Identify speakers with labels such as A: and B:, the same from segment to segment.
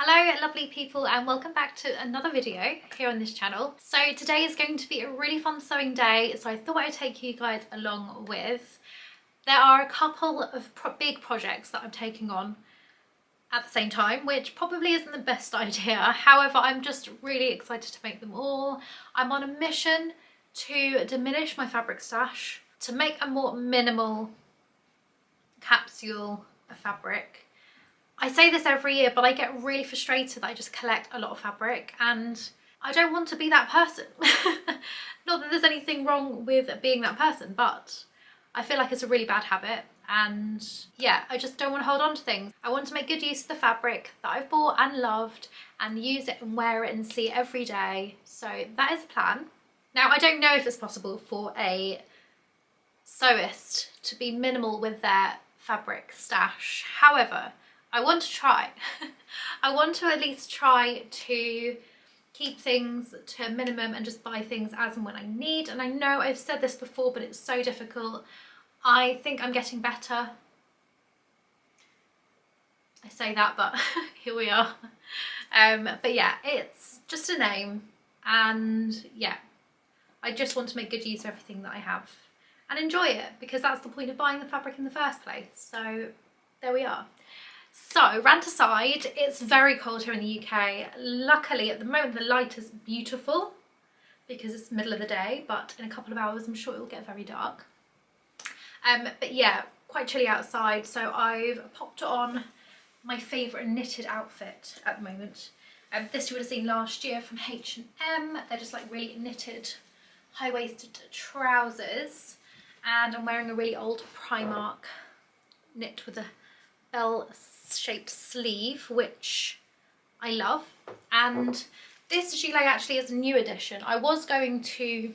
A: Hello lovely people and welcome back to another video here on this channel. So today is going to be a really fun sewing day, so I thought I'd take you guys along with. There are a couple of big projects that I'm taking on at the same time, which probably isn't the best idea. However, I'm just really excited to make them all. I'm on a mission to diminish my fabric stash, to make a more minimal capsule of fabric. I say this every year, but I get really frustrated that I just collect a lot of fabric and I don't want to be that person. Not that there's anything wrong with being that person, but I feel like it's a really bad habit and yeah, I just don't want to hold on to things. I want to make good use of the fabric that I've bought and loved and use it and wear it and see it every day. So that is the plan. Now, I don't know if it's possible for a sewist to be minimal with their fabric stash. However, I want to try. I want to at least try to keep things to a minimum and just buy things as and when I need. And I know I've said this before, but it's so difficult. I think I'm getting better. I say that, but here we are. But yeah, it's just a name. And yeah, I just want to make good use of everything that I have and enjoy it, because that's the point of buying the fabric in the first place. So there we are. So, rant aside, it's very cold here in the UK. Luckily, at the moment, the light is beautiful because it's the middle of the day, but in a couple of hours, I'm sure it will get very dark. But yeah, quite chilly outside, so I've popped on my favourite knitted outfit at the moment. This you would have seen last year from H&M. They're just like really knitted, high-waisted trousers. And I'm wearing a really old Primark knit with a bell-shaped sleeve, which I love. And this gilet actually is a new addition. I was going to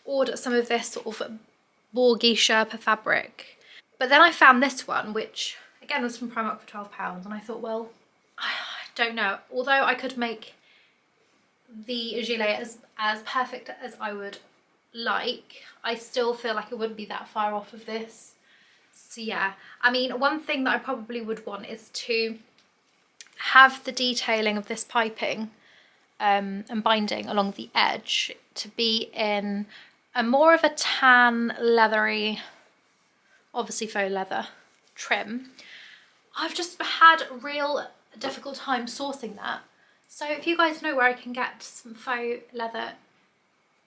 A: order some of this sort of Borgie Sherpa fabric, but then I found this one, which again was from Primark for £12, and I thought, well, I don't know. Although I could make the gilet as perfect as I would like, I still feel like it wouldn't be that far off of this. So yeah, I mean, one thing that I probably would want is to have the detailing of this piping and binding along the edge to be in a more of a tan, leathery, obviously faux leather trim. I've just had a real difficult time sourcing that. So if you guys know where I can get some faux leather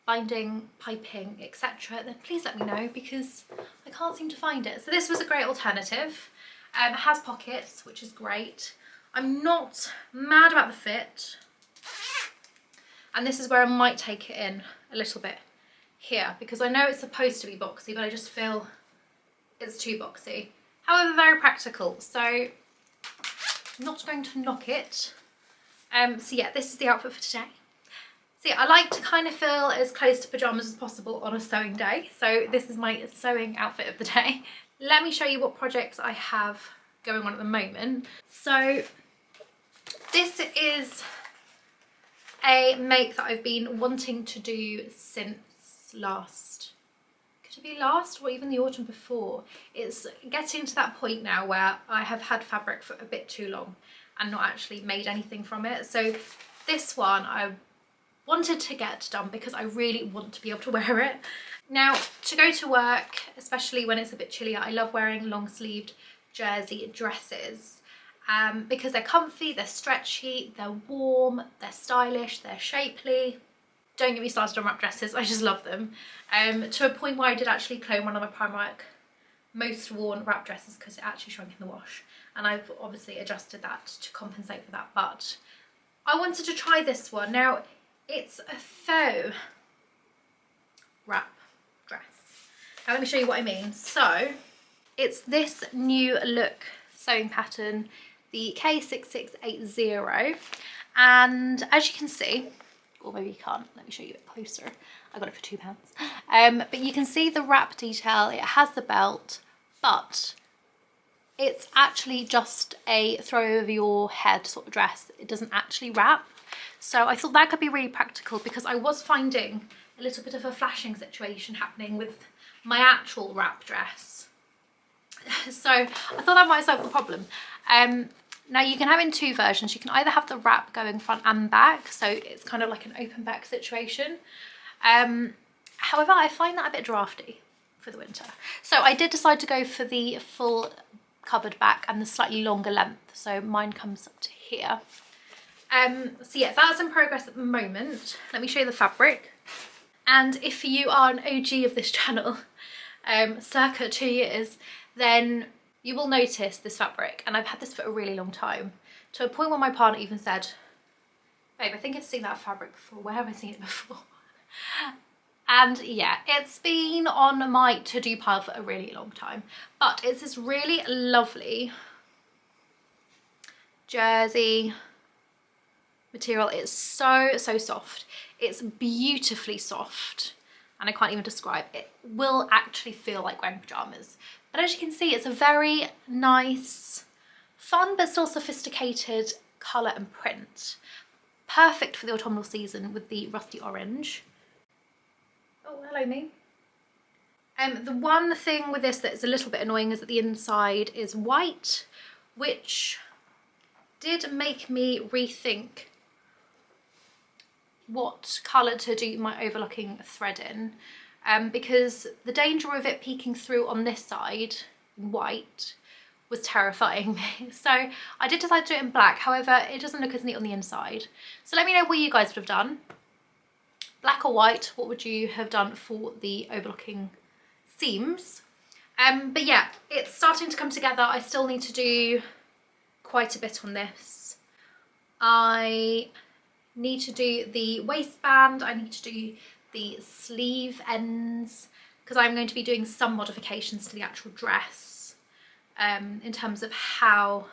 A: binding, piping, etc., then please let me know, because I can't seem to find it. So this was a great alternative. It has pockets, which is great. I'm not mad about the fit, and this is where I might take it in a little bit here, because I know it's supposed to be boxy, but I just feel it's too boxy. However, very practical, so I'm not going to knock it. So yeah, this is the outfit for today. So yeah, I like to kind of feel as close to pyjamas as possible on a sewing day, so this is my sewing outfit of the day. Let me show you what projects I have going on at the moment. So this is a make that I've been wanting to do since could it be last or even the autumn before? It's getting to that point now where I have had fabric for a bit too long and not actually made anything from it. So this one I wanted to get done because I really want to be able to wear it. Now, to go to work, especially when it's a bit chillier, I love wearing long sleeved jersey dresses because they're comfy, they're stretchy, they're warm, they're stylish, they're shapely. Don't get me started on wrap dresses, I just love them. To a point where I did actually clone one of my Primark most worn wrap dresses because it actually shrunk in the wash, and I've obviously adjusted that to compensate for that, but I wanted to try this one. Now, it's a faux wrap dress. Now let me show you what I mean. So it's this new look sewing pattern, the K6680, and as you can see, or maybe you can't, let me show you a bit closer. I got it for £2. But you can see the wrap detail, it has the belt, but it's actually just a throw over your head sort of dress. It doesn't actually wrap. So I thought that could be really practical, because I was finding a little bit of a flashing situation happening with my actual wrap dress. So I thought that might solve the problem. Now you can have it in two versions. You can either have the wrap going front and back, so it's kind of like an open back situation. However, I find that a bit drafty for the winter. So I did decide to go for the full covered back and the slightly longer length. So mine comes up to here. So yeah, that's in progress at the moment. Let me show you the fabric. And if you are an OG of this channel, circa 2 years, then you will notice this fabric. And I've had this for a really long time, to a point where my partner even said, babe, I think I've seen that fabric before. Where have I seen it before? And yeah, it's been on my to-do pile for a really long time. But it's this really lovely jersey material. It's so soft. It's beautifully soft, and I can't even describe it. It will actually feel like wearing pajamas. But as you can see, it's a very nice, fun but still sophisticated colour and print. Perfect for the autumnal season with the rusty orange. Oh, hello me. The one thing with this that is a little bit annoying is that the inside is white, which did make me rethink what colour to do my overlocking thread in, because the danger of it peeking through on this side in white was terrifying me. So I did decide to do it in black. However, it doesn't look as neat on the inside. So let me know what you guys would have done. Black or white, what would you have done for the overlocking seams? But yeah, it's starting to come together. I still need to do quite a bit on this. I need to do the waistband, I need to do the sleeve ends, because I'm going to be doing some modifications to the actual dress in terms of how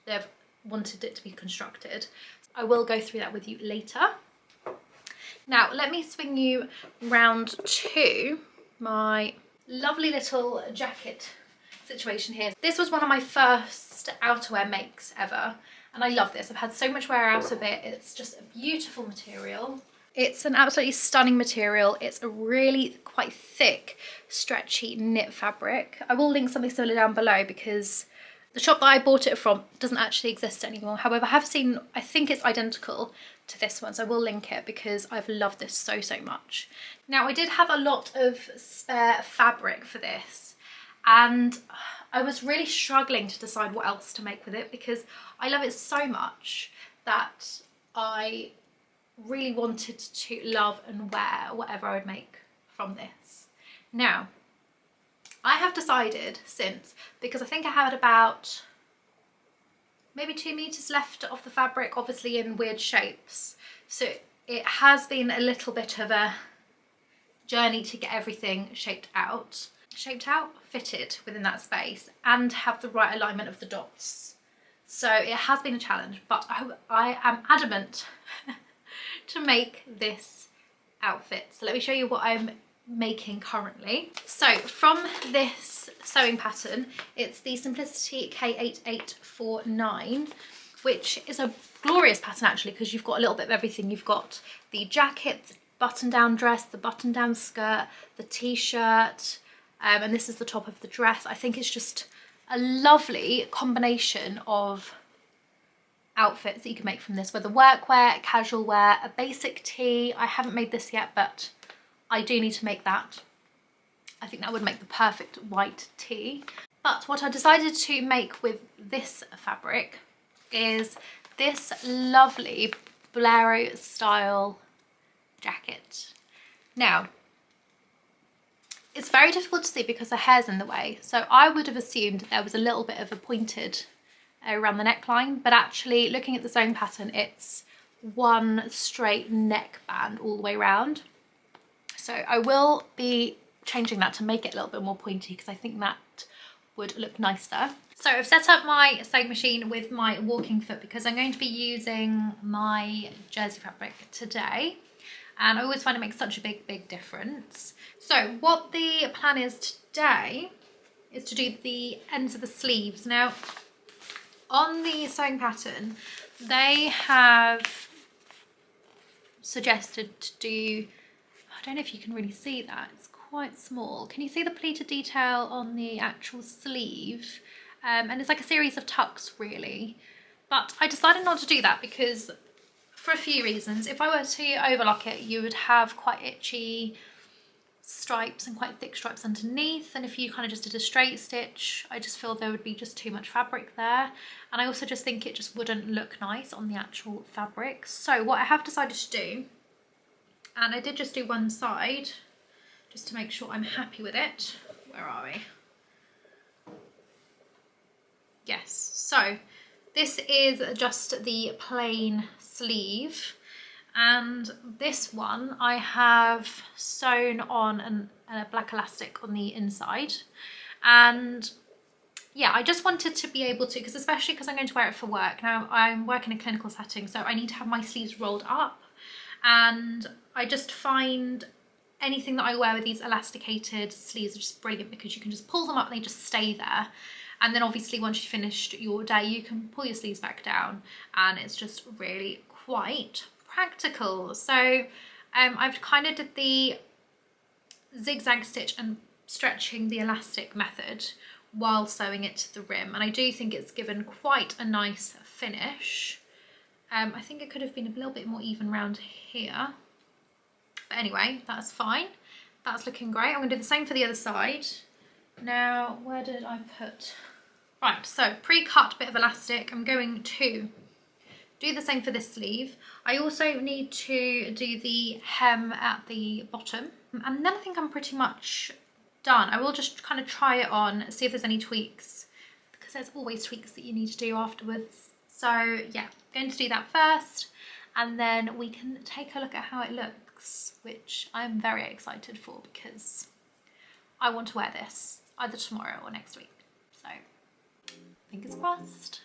A: they've wanted it to be constructed. I will go through that with you later. Now let me swing you round to my lovely little jacket situation here. This was one of my first outerwear makes ever, and I love this. I've had so much wear out of it. It's just a beautiful material. It's an absolutely stunning material. It's a really quite thick, stretchy knit fabric. I will link something similar down below because the shop that I bought it from doesn't actually exist anymore. However, I have seen, I think it's identical to this one, so I will link it because I've loved this so much. Now, I did have a lot of spare fabric for this, and I was really struggling to decide what else to make with it because I love it so much that I really wanted to love and wear whatever I would make from this. Now, I have decided since, because I think I had about maybe 2 meters left of the fabric, obviously in weird shapes. So it has been a little bit of a journey to get everything fitted within that space and have the right alignment of the dots. So it has been a challenge, but I am adamant to make this outfit. So let me show you what I'm making currently. So from this sewing pattern, it's the Simplicity K8849, which is a glorious pattern actually because you've got a little bit of everything. You've got the jacket, the button-down dress, the button-down skirt, the t-shirt, and this is the top of the dress. I think it's just a lovely combination of outfits that you can make from this, whether workwear, casual wear, a basic tee. I haven't made this yet, but I do need to make that. I think that would make the perfect white tee. But what I decided to make with this fabric is this lovely bolero style jacket. Now, it's very difficult to see because the hair's in the way, so I would have assumed there was a little bit of a pointed around the neckline, but actually looking at the sewing pattern, it's one straight neckband all the way around. So I will be changing that to make it a little bit more pointy because I think that would look nicer. So I've set up my sewing machine with my walking foot because I'm going to be using my jersey fabric today, and I always find it makes such a big difference. So what the plan is today is to do the ends of the sleeves. Now, on the sewing pattern, they have suggested to do, I don't know if you can really see that, it's quite small. Can you see the pleated detail on the actual sleeve? and it's like a series of tucks really, but I decided not to do that because for a few reasons. If I were to overlock it, you would have quite itchy stripes and quite thick stripes underneath, and if you kind of just did a straight stitch, I just feel there would be just too much fabric there, and I also just think it just wouldn't look nice on the actual fabric. So what I have decided to do, and I did just do one side just to make sure I'm happy with it. Where are we? Yes, so this is just the plain sleeve, and this one I have sewn on a black elastic on the inside. And yeah, I just wanted to be able to, because especially because I'm going to wear it for work. Now I'm working in a clinical setting, so I need to have my sleeves rolled up, and I just find anything that I wear with these elasticated sleeves are just brilliant because you can just pull them up and they just stay there. And then obviously once you've finished your day, you can pull your sleeves back down, and it's just really quite practical. So I've kind of did the zigzag stitch and stretching the elastic method while sewing it to the rim, and I do think it's given quite a nice finish. I think it could have been a little bit more even round here, but anyway, that's fine. That's looking great. I'm going to do the same for the other side. Now, where did I put? Right, so pre-cut bit of elastic. I'm going to do the same for this sleeve. I also need to do the hem at the bottom, and then I think I'm pretty much done. I will just kind of try it on, see if there's any tweaks, because there's always tweaks that you need to do afterwards. So yeah, going to do that first, and then we can take a look at how it looks, which I'm very excited for because I want to wear this either tomorrow or next week. So fingers crossed.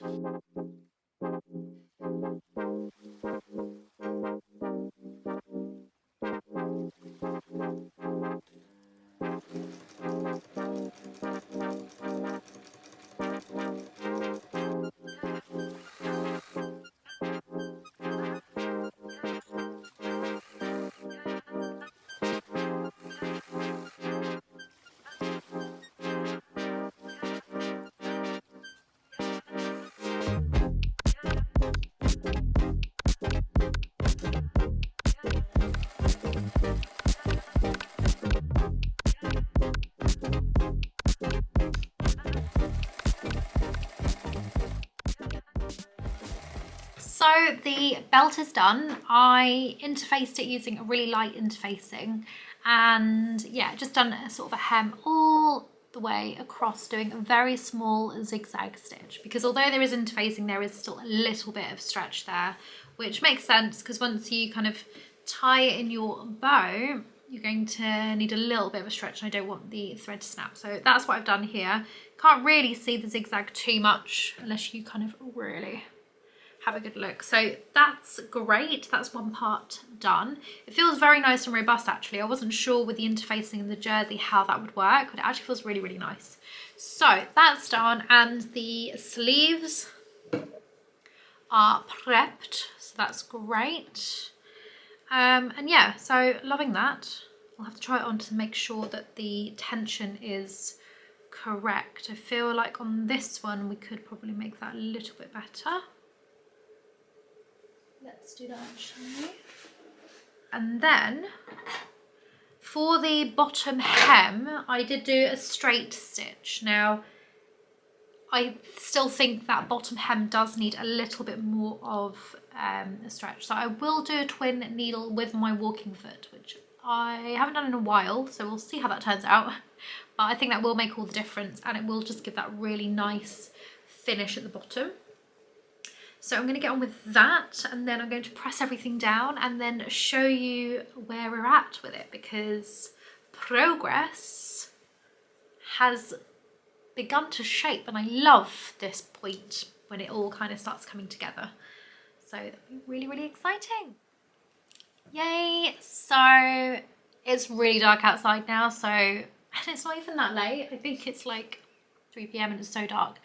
A: So the belt is done. I interfaced it using a really light interfacing, and yeah, just done a sort of a hem all the way across, doing a very small zigzag stitch, because although there is interfacing, there is still a little bit of stretch there, which makes sense because once you kind of tie it in your bow, you're going to need a little bit of a stretch, and I don't want the thread to snap. So that's what I've done here. Can't really see the zigzag too much unless you kind of really have a good look. So that's great. That's one part done. It feels very nice and robust actually. I wasn't sure with the interfacing and the jersey how that would work, but it actually feels really, really nice. So that's done, and the sleeves are prepped, so that's great. And yeah, so loving that. I'll have to try it on to make sure that the tension is correct. I feel like on this one we could probably make that a little bit better. Let's do that, shall we? And then for the bottom hem, I did do a straight stitch. Now, I still think that bottom hem does need a little bit more of a stretch. So I will do a twin needle with my walking foot, which I haven't done in a while, so we'll see how that turns out. But I think that will make all the difference, and it will just give that really nice finish at the bottom. So I'm going to get on with that, and then I'm going to press everything down and then show you where we're at with it, because progress has begun to shape, and I love this point when it all kind of starts coming together. So that'll be really, really exciting. Yay! So it's really dark outside now, and it's not even that late. I think it's like 3 PM and it's so dark.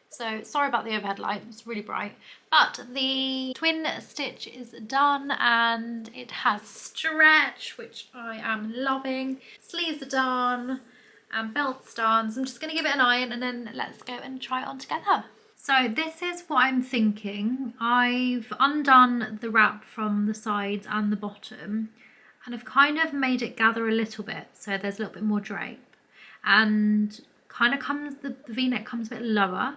A: So sorry about the overhead light, it's really bright. But the twin stitch is done, and it has stretch, which I am loving. Sleeves are done, and belt stance. I'm just going to give it an iron and then let's go and try it on together. So this is what I'm thinking. I've undone the wrap from the sides and the bottom, and I've kind of made it gather a little bit, so there's a little bit more drape, and kind of comes, the v-neck comes a bit lower.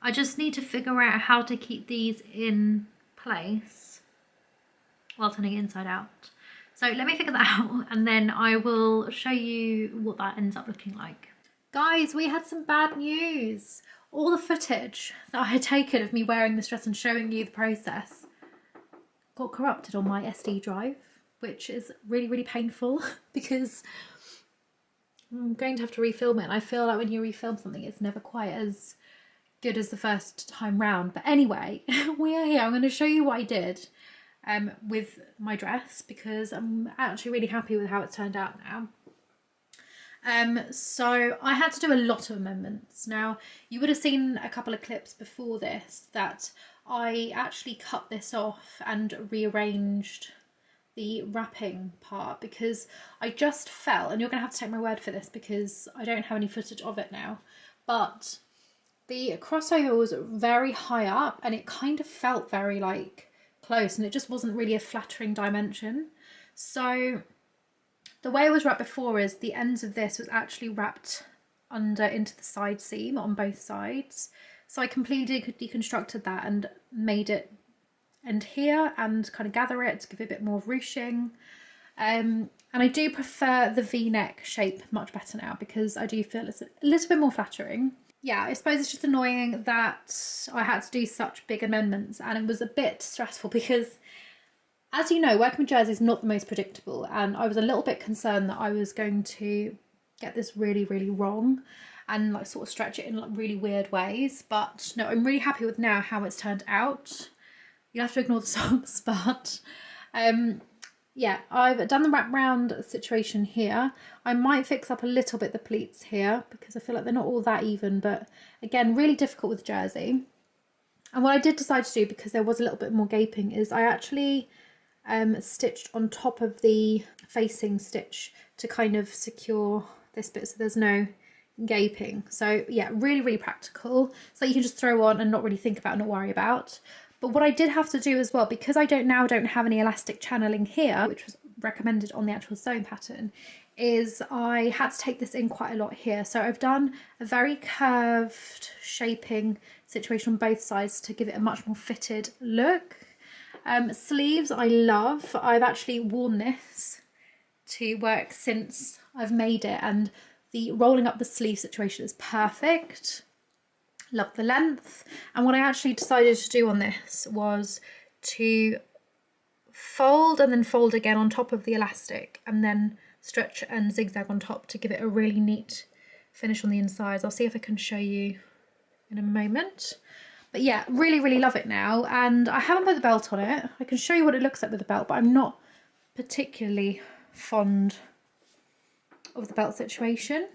A: I just need to figure out how to keep these in place while turning it inside out. So let me figure that out, and then I will show you what that ends up looking like. Guys, we had some bad news. All the footage that I had taken of me wearing this dress and showing you the process got corrupted on my SD drive, which is really, really painful because I'm going to have to refilm it. And I feel like when you refilm something, it's never quite as good as the first time round. But anyway, we are here. I'm going to show you what I did with my dress because I'm actually really happy with how it's turned out now. So I had to do a lot of amendments. Now, you would have seen a couple of clips before this that I actually cut this off and rearranged the wrapping part because I just felt, and you're going to have to take my word for this because I don't have any footage of it now, but the crossover was very high up and it kind of felt very like close, and it just wasn't really a flattering dimension. So the way it was wrapped before is the ends of this was actually wrapped under into the side seam on both sides. So I completely deconstructed that and made it end here and kind of gather it to give it a bit more ruching. And I do prefer the v-neck shape much better now because I do feel it's a little bit more flattering. Yeah, I suppose it's just annoying that I had to do such big amendments, and it was a bit stressful because, as you know, working with jersey is not the most predictable, and I was a little bit concerned that I was going to get this really, really wrong and like sort of stretch it in like really weird ways. But no, I'm really happy with now how it's turned out. You have to ignore the socks, but yeah, I've done the wrap round situation here. I might fix up a little bit the pleats here because I feel like they're not all that even, but again, really difficult with jersey. And what I did decide to do, because there was a little bit more gaping, is I actually stitched on top of the facing stitch to kind of secure this bit so there's no gaping. So yeah, really, really practical. So you can just throw on and not really think about, not worry about. But what I did have to do as well, because I don't have any elastic channeling here, which was recommended on the actual sewing pattern, is I had to take this in quite a lot here. So I've done a very curved shaping situation on both sides to give it a much more fitted look. Sleeves I love. I've actually worn this to work since I've made it, and the rolling up the sleeve situation is perfect. Love the length. And what I actually decided to do on this was to fold and then fold again on top of the elastic and then stretch and zigzag on top to give it a really neat finish on the insides. I'll see if I can show you in a moment. But yeah, really, really love it now. And I haven't put the belt on it. I can show you what it looks like with the belt, but I'm not particularly fond of the belt situation.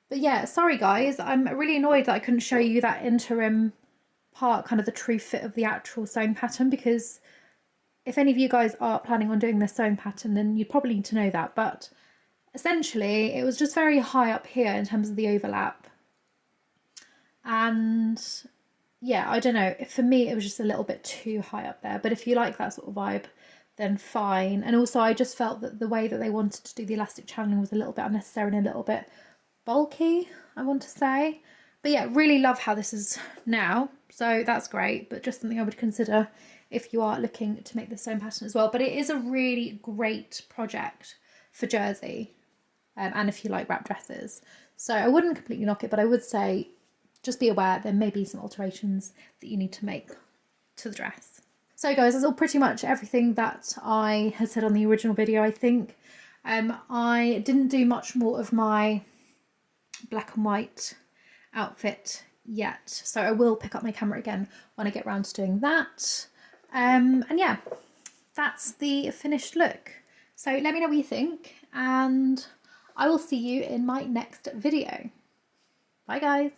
A: But yeah, sorry guys, I'm really annoyed that I couldn't show you that interim part, kind of the true fit of the actual sewing pattern, because if any of you guys are planning on doing this sewing pattern, then you'd probably need to know that. But essentially, it was just very high up here in terms of the overlap. And yeah, I don't know, for me it was just a little bit too high up there. But if you like that sort of vibe, then fine. And also I just felt that the way that they wanted to do the elastic channeling was a little bit unnecessary and a little bit bulky, I want to say. But yeah, really love how this is now, so that's great, but just something I would consider if you are looking to make the sewing pattern as well. But it is a really great project for jersey, and if you like wrap dresses. So I wouldn't completely knock it, but I would say just be aware there may be some alterations that you need to make to the dress. So guys, that's all pretty much everything that I had said on the original video, I think. I didn't do much more of my black and white outfit yet. So I will pick up my camera again when I get around to doing that. And yeah, that's the finished look. So let me know what you think, and I will see you in my next video. Bye guys.